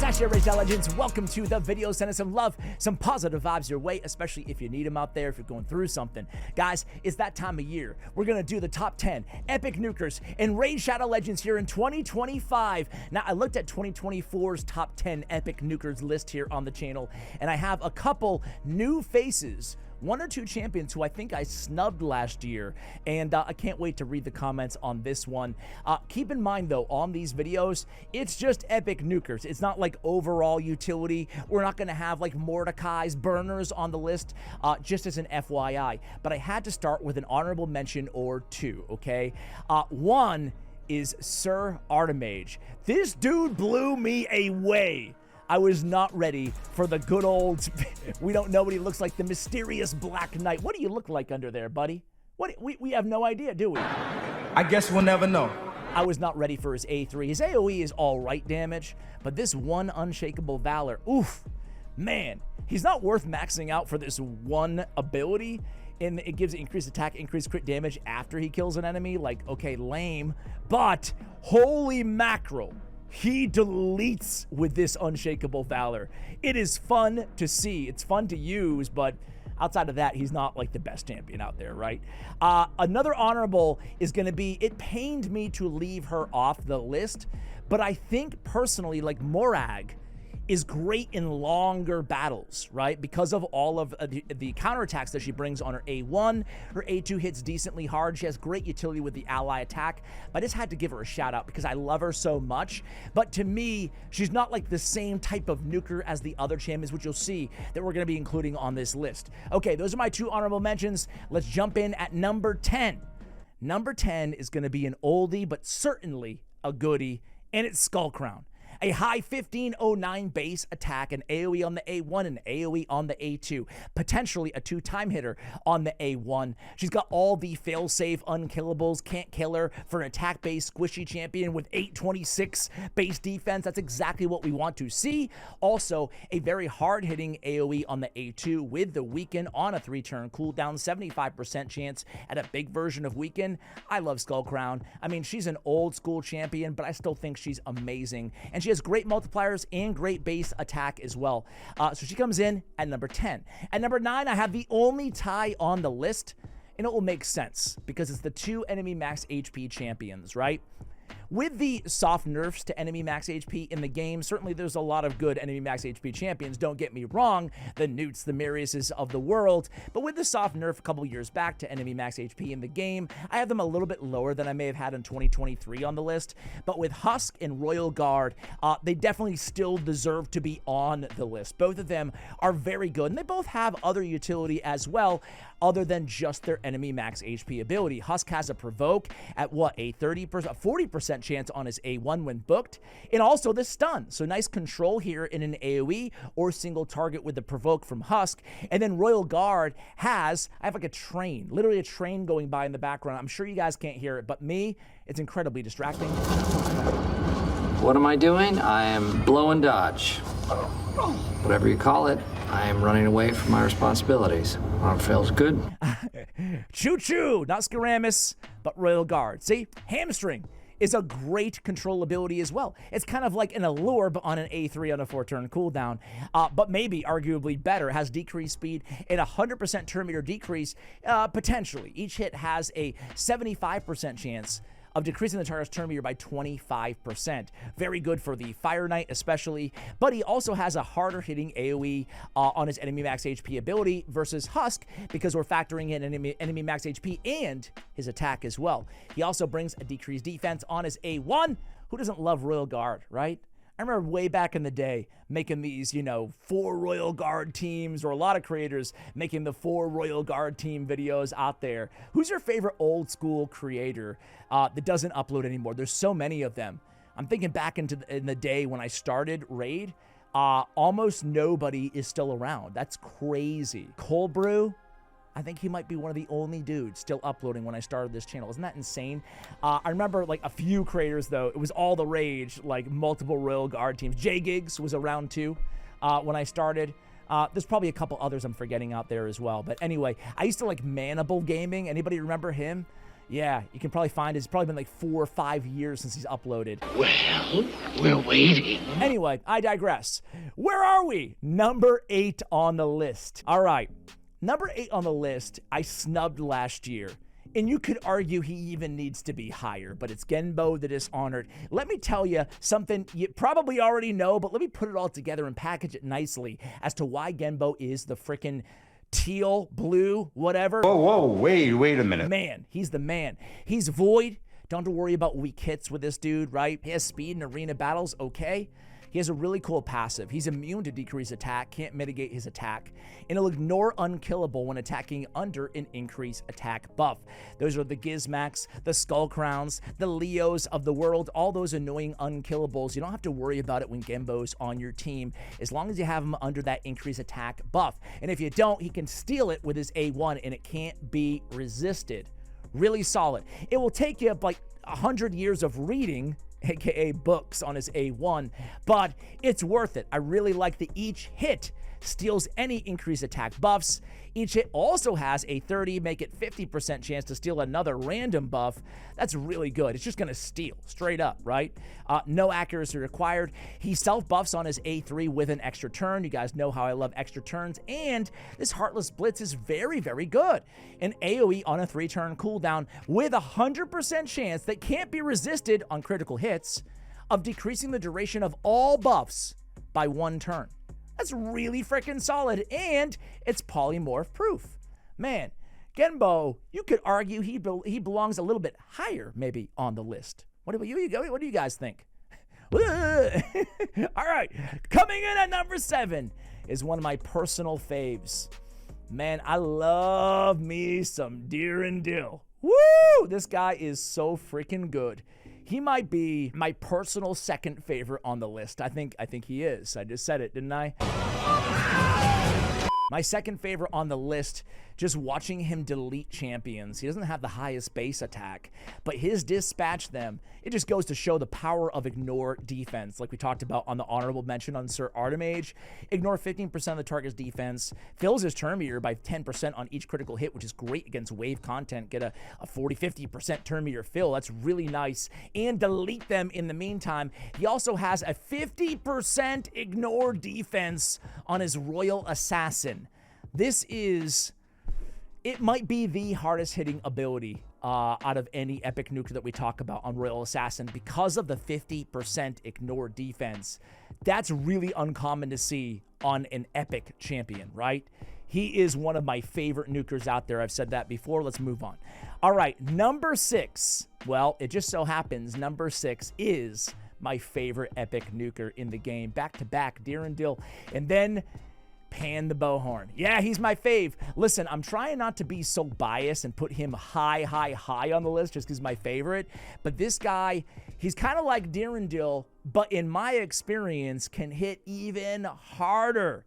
Sasha Raised Legends, welcome to the video. Send us some love, some positive vibes your way, especially if you need them out there, if you're going through something. Guys, it's that time of year. We're going to do the top 10 epic nukers and Raid Shadow Legends here in 2025. Now, I looked at 2024's top 10 epic nukers list here on the channel, and I have a couple new faces, one or two champions who I think I snubbed last year, and I can't wait to read the comments on this one. Keep in mind, though, on these videos, it's just epic nukers. It's not like overall utility. We're not going to have like Mordecai's burners on the list, just as an FYI. But I had to start with an honorable mention or two, okay? One is Sir Artemage. This dude blew me away. I was not ready for the good old, we don't know what he looks like, the mysterious Black Knight. What do you look like under there, buddy? We have no idea, do we? I guess we'll never know. I was not ready for his A3. His AoE is all right damage, but this one Unshakable Valor, oof, man, he's not worth maxing out for this one ability. And it gives increased attack, increased crit damage after he kills an enemy. Like, okay, lame, but holy mackerel. He deletes with this Unshakable Valor. It is fun to see. It's fun to use, but outside of that, he's not like the best champion out there, right? Another honorable is going to be, it pained me to leave her off the list, but I think personally, like Morag is great in longer battles, right? Because of all of the counterattacks that she brings on her A1. Her A2 hits decently hard. She has great utility with the ally attack. But I just had to give her a shout out because I love her so much. But to me, she's not like the same type of nuker as the other champions, which you'll see that we're going to be including on this list. Okay, those are my two honorable mentions. Let's jump in at number 10. Number 10 is going to be an oldie, but certainly a goodie, and it's Skullcrown. A high 1509 base attack, an AoE on the A1 and AoE on the A2. Potentially a 2-time hitter on the A1. She's got all the fail-safe unkillables, can't kill her for an attack-based squishy champion with 826 base defense. That's exactly what we want to see. Also, a very hard-hitting AoE on the A2 with the Weaken on a 3-turn cooldown, 75% chance at a big version of Weaken. I love Skullcrown. I mean, she's an old-school champion, but I still think she's amazing. And she has great multipliers and great base attack as well. So she comes in at number 10. At number 9, I have the only tie on the list, and it will make sense because it's the two enemy max HP champions, right? With the soft nerfs to enemy max HP in the game, certainly there's a lot of good enemy max HP champions, don't get me wrong, the Newts, the Mariuses of the world, but with the soft nerf a couple years back to enemy max HP in the game, I have them a little bit lower than I may have had in 2023 on the list, but with Husk and Royal Guard, they definitely still deserve to be on the list. Both of them are very good, and they both have other utility as well, other than just their enemy max HP ability. Husk has a provoke at what, a 40% chance on his A1 when booked, and also the stun. So nice control here in an AoE or single target with the provoke from Husk. And then Royal Guard has, I have like a train, literally a train going by in the background. I'm sure you guys can't hear it, but me, it's incredibly distracting. What am I doing? I am blow and dodge. Whatever you call it, I am running away from my responsibilities. Arm feels good. Choo-choo, not Skaramis, but Royal Guard. See, Hamstring is a great control ability as well. It's kind of like an allure, but on an A3 on a 4-turn cooldown, but maybe arguably better. It has decreased speed and 100% turn meter decrease, potentially. Each hit has a 75% chance of decreasing the target's turn meter by 25%. Very good for the Fire Knight especially, but he also has a harder hitting AoE on his enemy max HP ability versus Husk because we're factoring in enemy max HP and his attack as well. He also brings a decreased defense on his A1. Who doesn't love Royal Guard, right? I remember way back in the day making these, 4 Royal Guard teams, or a lot of creators making the 4 Royal Guard team videos out there. Who's your favorite old school creator that doesn't upload anymore? There's so many of them. I'm thinking back in the day when I started Raid, almost nobody is still around. That's crazy. Cold Brew, I think he might be one of the only dudes still uploading when I started this channel. Isn't that insane? I remember like a few creators though, it was all the rage, like multiple Royal Guard teams. J-Gigs was around too when I started. There's probably a couple others I'm forgetting out there as well. But anyway, I used to like Manable Gaming. Anybody remember him? Yeah, you can probably find it. It's probably been like 4 or 5 years since he's uploaded. Well, we're waiting. Anyway, I digress. Where are we? Number 8 on the list. All right, number 8 on the list, I snubbed last year. And you could argue he even needs to be higher, but it's Genbo the Dishonored. Let me tell you something you probably already know, but let me put it all together and package it nicely as to why Genbo is the frickin' teal, blue, whatever. Whoa, wait a minute. Man, he's the man. He's void. Don't have to worry about weak hits with this dude, right? He has speed in arena battles, okay. He has a really cool passive. He's immune to decreased attack, can't mitigate his attack, and he'll ignore unkillable when attacking under an increased attack buff. Those are the Gizmax, the Skull Crowns, the Leos of the world, all those annoying unkillables. You don't have to worry about it when Genbo's on your team, as long as you have him under that increased attack buff. And if you don't, he can steal it with his A1, and it can't be resisted. Really solid. It will take you like 100 years of reading, aka books, on his A1, but it's worth it. I really like that each hit steals any increased attack buffs. Each hit also has a 30, make it 50% chance to steal another random buff. That's really good. It's just going to steal straight up, right? No accuracy required. He self-buffs on his A3 with an extra turn. You guys know how I love extra turns. And this Heartless Blitz is very, very good. An AoE on a 3-turn cooldown with 100% chance that can't be resisted on critical hits of decreasing the duration of all buffs by 1 turn. That's really freaking solid, and it's polymorph proof. Man, Genbo, you could argue he belongs a little bit higher maybe on the list. What about you? What do you guys think? All right, coming in at number 7 is one of my personal faves. Man, I love me some Dirindil. Woo! This guy is so freaking good. He might be my personal second favorite on the list. I think he is. I just said it, didn't I? My second favorite on the list, just watching him delete champions. He doesn't have the highest base attack, but his dispatch them, it just goes to show the power of ignore defense. Like we talked about on the honorable mention on Sir Artemage. Ignore 15% of the target's defense, fills his turn meter by 10% on each critical hit, which is great against wave content. Get a 40-50% turn meter fill. That's really nice. And delete them in the meantime. He also has a 50% ignore defense on his Royal Assassin. This is, it might be the hardest hitting ability out of any epic nuker that we talk about on Royal Assassin because of the 50% ignore defense. That's really uncommon to see on an epic champion, right? He is one of my favorite nukers out there. I've said that before. Let's move on. All right, number 6. Well, it just so happens number 6 is my favorite epic nuker in the game. Back-to-back, Dirindil, and then Pan the Bowhorn. Yeah, he's my fave. Listen, I'm trying not to be so biased and put him high on the list just because he's my favorite. But this guy, he's kind of like Dirindil, but in my experience, can hit even harder.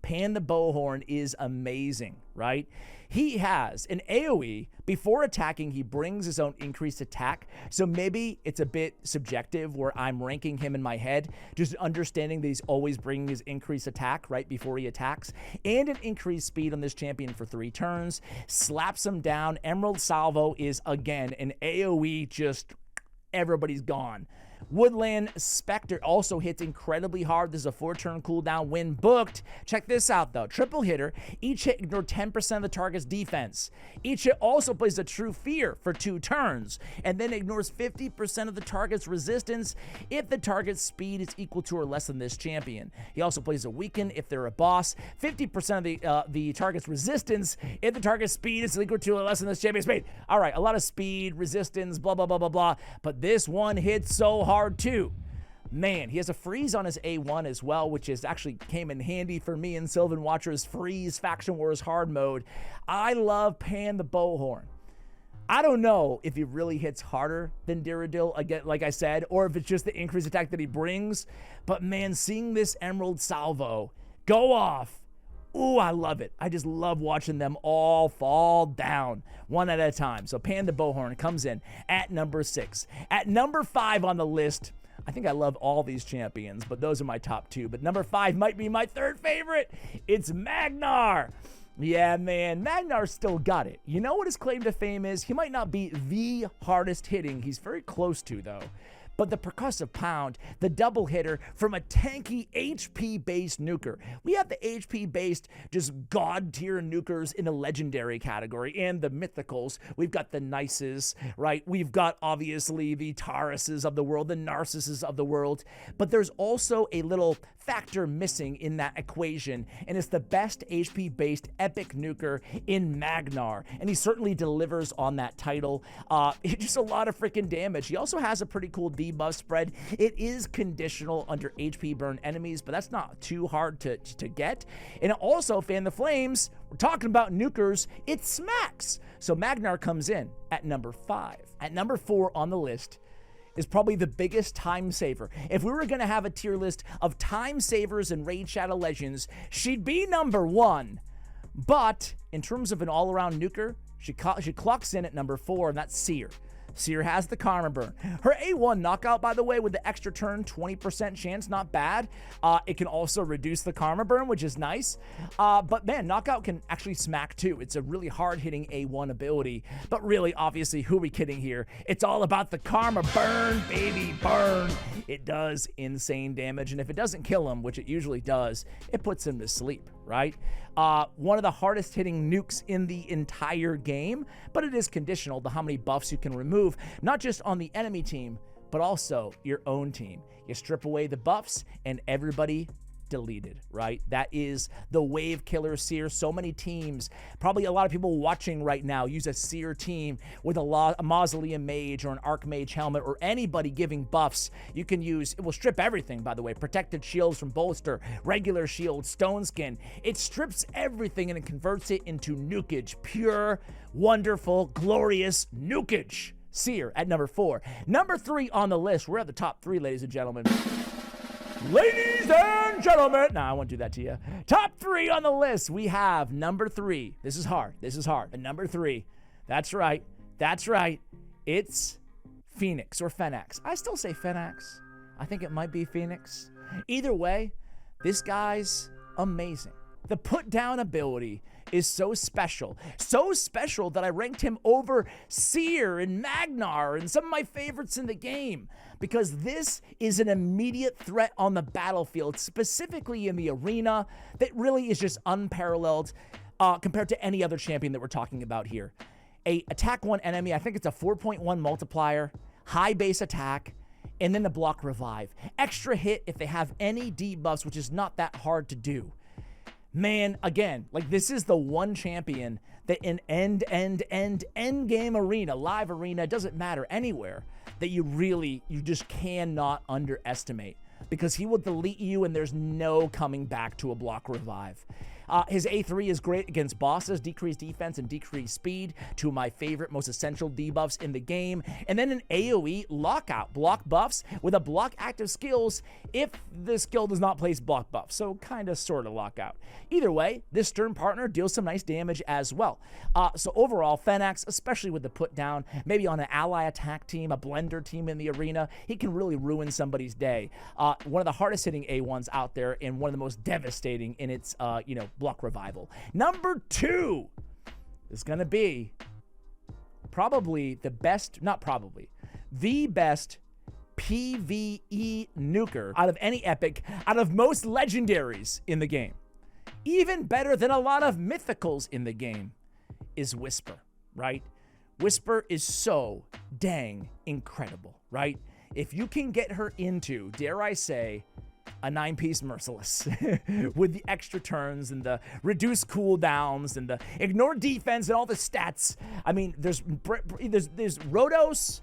Pan the Bowhorn is amazing, right? He has an AoE. Before attacking, he brings his own increased attack. So maybe it's a bit subjective where I'm ranking him in my head, just understanding that he's always bringing his increased attack right before he attacks, and an increased speed on this champion for 3 turns. Slaps him down. Emerald Salvo is, again, an AoE, just everybody's gone. Woodland Spectre also hits incredibly hard. This is a 4-turn cooldown when booked. Check this out, though. Triple hitter. Each hit ignore 10% of the target's defense. Each hit also plays a True Fear for 2 turns, and then ignores 50% of the target's resistance if the target's speed is equal to or less than this champion. He also plays a Weaken if they're a boss. 50% of the target's resistance if the target's speed is equal to or less than this champion's speed. All right, a lot of speed, resistance, blah, blah, blah, blah, blah. But this one hits so hard too. Man, he has a freeze on his A1 as well, which is actually came in handy for me in Sylvan Watcher's freeze Faction Wars hard mode. I love Pan the Bowhorn. I don't know if he really hits harder than Dirindil, again, like I said, or if it's just the increased attack that he brings. But man, seeing this Emerald Salvo go off, ooh, I love it. I just love watching them all fall down one at a time. So Pan the Bowhorn comes in at number 6. At number 5 on the list, I think I love all these champions, but those are my top 2. But number 5 might be my third favorite. It's Magnar. Yeah, man, Magnar still got it. You know what his claim to fame is? He might not be the hardest hitting. He's very close to, though. But the percussive pound, the double hitter from a tanky HP-based nuker. We have the HP-based, just god-tier nukers in the legendary category and the mythicals. We've got the Nices, right? We've got, obviously, the Tauruses of the world, the Narcissus of the world. But there's also a little factor missing in that equation, and it's the best HP-based epic nuker in Magnar. And he certainly delivers on that title. Just a lot of freaking damage. He also has a pretty cool debuff spread. It is conditional under HP burn enemies, but that's not too hard to get. And also, fan the flames, we're talking about nukers, it smacks. So Magnar comes in at number 5. At number 4 on the list is probably the biggest time saver. If we were going to have a tier list of time savers in Raid Shadow Legends, she'd be number 1. But in terms of an all-around nuker, she clocks in at number 4, and that's Seer. Seer has the Karma Burn. Her A1 knockout, by the way, with the extra turn, 20% chance, not bad. It can also reduce the Karma Burn, which is nice. But man, knockout can actually smack too. It's a really hard-hitting A1 ability. But really, obviously, who are we kidding here? It's all about the Karma Burn, baby, burn. It does insane damage, and if it doesn't kill him, which it usually does, it puts him to sleep, right? One of the hardest hitting nukes in the entire game, but it is conditional to how many buffs you can remove, not just on the enemy team, but also your own team. You strip away the buffs and everybody deleted, right? That is the wave killer Seer. So many teams, probably a lot of people watching right now, use a Seer team with a Mausoleum Mage or an Archmage helmet or anybody giving buffs. You can use, it will strip everything, by the way, protected shields from bolster, regular shield, stone skin. It strips everything and it converts it into nukage, pure, wonderful, glorious nukage. Seer at number 4. Number 3 on the list. We're at the top 3, ladies and gentlemen. Ladies and gentlemen, no, I won't do that to you. Top 3 on the list. We have number 3. This is hard. And number 3. That's right. It's Phoenix or Phenax. I still say Phenax. I think it might be Phoenix. Either way, this guy's amazing. The put down ability is so special that I ranked him over Seer and Magnar and some of my favorites in the game, because this is an immediate threat on the battlefield, specifically in the arena, that really is just unparalleled compared to any other champion that we're talking about here. A attack one enemy, I think it's a 4.1 multiplier, high base attack, and then the block revive. Extra hit if they have any debuffs, which is not that hard to do. Man, again, like this is the one champion that in end game arena, live arena, doesn't matter anywhere, that you just cannot underestimate, because he will delete you and there's no coming back to a block revive. His A3 is great against bosses, decreased defense and decreased speed, two of my favorite, most essential debuffs in the game. And then an AoE lockout, block buffs with a block active skills if the skill does not place block buffs. So kind of sort of lockout. Either way, this Stern partner deals some nice damage as well. So overall, Phenax, especially with the put down, maybe on an ally attack team, a blender team in the arena, he can really ruin somebody's day. One of the hardest hitting A1s out there and one of the most devastating in its, block revival. Number 2 is going to be probably the best PvE nuker out of any epic, out of most legendaries in the game. Even better than a lot of mythicals in the game is Whisper, right? Whisper is so dang incredible, right? If you can get her into, dare I say, a 9-piece Merciless with the extra turns and the reduced cooldowns and the ignore defense and all the stats. I mean, there's Rhodos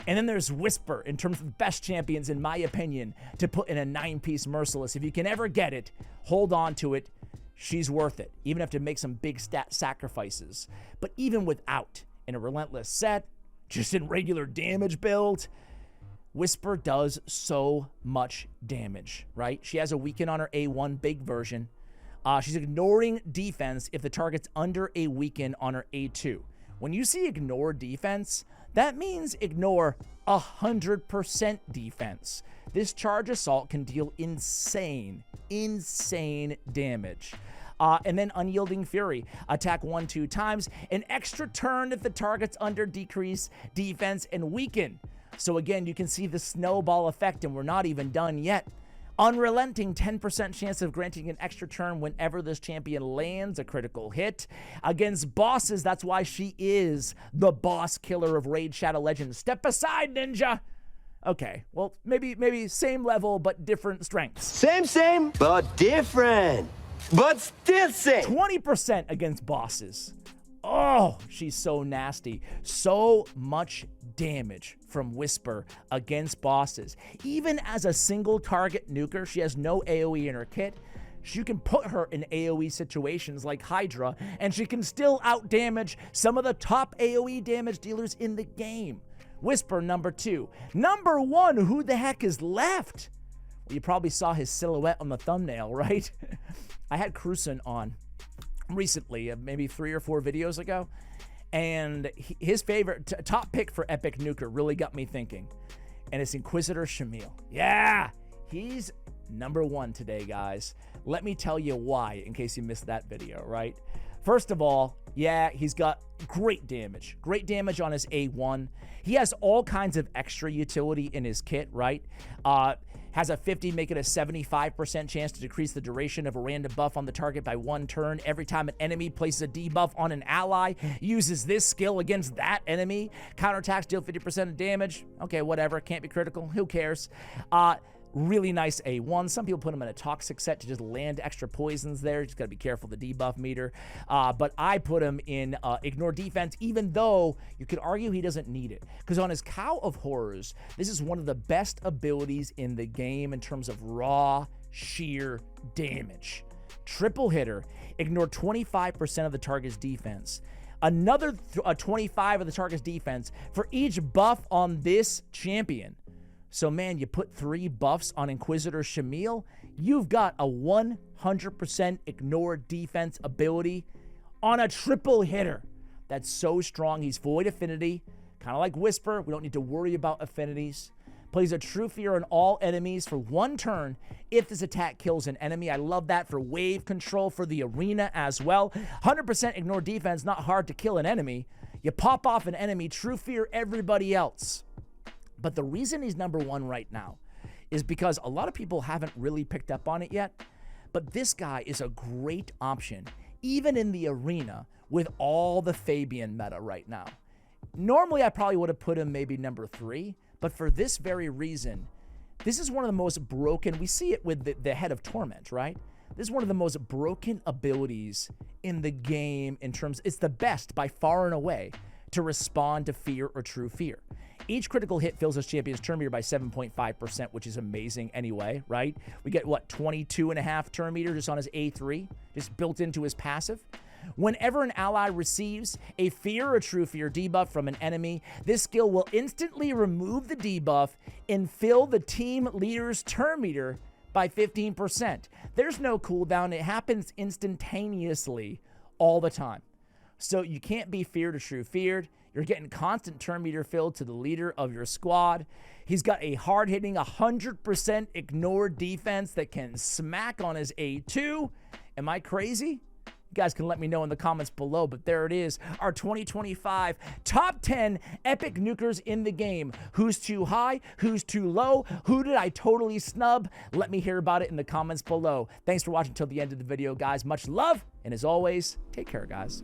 and then there's Whisper in terms of the best champions, in my opinion, to put in a 9-piece Merciless. If you can ever get it, hold on to it. She's worth it. Even have to make some big stat sacrifices. But even without, in a Relentless set, just in regular damage build, Whisper does so much damage, right? She has a weaken on her A1 big version. She's ignoring defense if the target's under a weaken on her A2. When you see ignore defense, that means ignore 100% defense. This charge assault can deal insane damage. And then Unyielding Fury. Attack 1-2 times. An extra turn if the target's under decrease defense and weaken. So again, you can see the snowball effect, and we're not even done yet. Unrelenting, 10% chance of granting an extra turn whenever this champion lands a critical hit. Against bosses, that's why she is the boss killer of Raid Shadow Legends. Step aside, ninja! Okay, well, maybe same level, but different strengths. Same, but different. But still same. 20% against bosses. Oh, she's so nasty. So much damage from Whisper against bosses. Even as a single target nuker, she has no AoE in her kit. You can put her in AoE situations like Hydra, and she can still outdamage some of the top AoE damage dealers in the game. Whisper, number 2. Number 1, who the heck is left? Well, you probably saw his silhouette on the thumbnail, right? I had Cruson on recently, maybe 3 or 4 videos ago, and his favorite top pick for epic nuker really got me thinking, and it's Inquisitor Shamil. Yeah, he's number 1 today, guys. Let me tell you why, in case you missed that video, right? First of all, yeah, he's got great damage on his A1. He has all kinds of extra utility in his kit, right? Has a 50, make it a 75% chance to decrease the duration of a random buff on the target by 1 turn. Every time an enemy places a debuff on an ally, uses this skill against that enemy. Counterattacks deal 50% of damage. Okay, whatever, can't be critical, who cares? Really nice A1. Some people put him in a toxic set to just land extra poisons there. Just gotta be careful the debuff meter. But I put him in ignore defense, even though you could argue he doesn't need it. Because on his Cow of Horrors, this is one of the best abilities in the game in terms of raw, sheer damage. Triple hitter, ignore 25% of the target's defense. Another 25 of the target's defense for each buff on this champion. So, man, you put 3 buffs on Inquisitor Shamil, you've got a 100% ignore defense ability on a triple hitter. That's so strong. He's void affinity, kind of like Whisper. We don't need to worry about affinities. Plays a true fear on all enemies for 1 turn if this attack kills an enemy. I love that for wave control for the arena as well. 100% ignore defense, not hard to kill an enemy. You pop off an enemy, true fear everybody else. But the reason he's number 1 right now is because a lot of people haven't really picked up on it yet, but this guy is a great option, even in the arena, with all the Fabian meta right now. Normally, I probably would have put him maybe number 3, but for this very reason, this is one of the most broken, we see it with the Head of Torment, right? This is one of the most broken abilities in the game in terms, it's the best by far and away to respond to fear or true fear. Each critical hit fills his champion's turn meter by 7.5%, which is amazing anyway, right? We get, what, 22.5 turn meter just on his A3, just built into his passive. Whenever an ally receives a fear or true fear debuff from an enemy, this skill will instantly remove the debuff and fill the team leader's turn meter by 15%. There's no cooldown. It happens instantaneously all the time. So you can't be feared or true feared. You're getting constant turn meter filled to the leader of your squad. He's got a hard-hitting 100% ignore defense that can smack on his A2. Am I crazy? You guys can let me know in the comments below, but there it is, our 2025 top 10 epic nukers in the game. Who's too high? Who's too low? Who did I totally snub? Let me hear about it in the comments below. Thanks for watching till the end of the video, guys. Much love, and as always, take care, guys.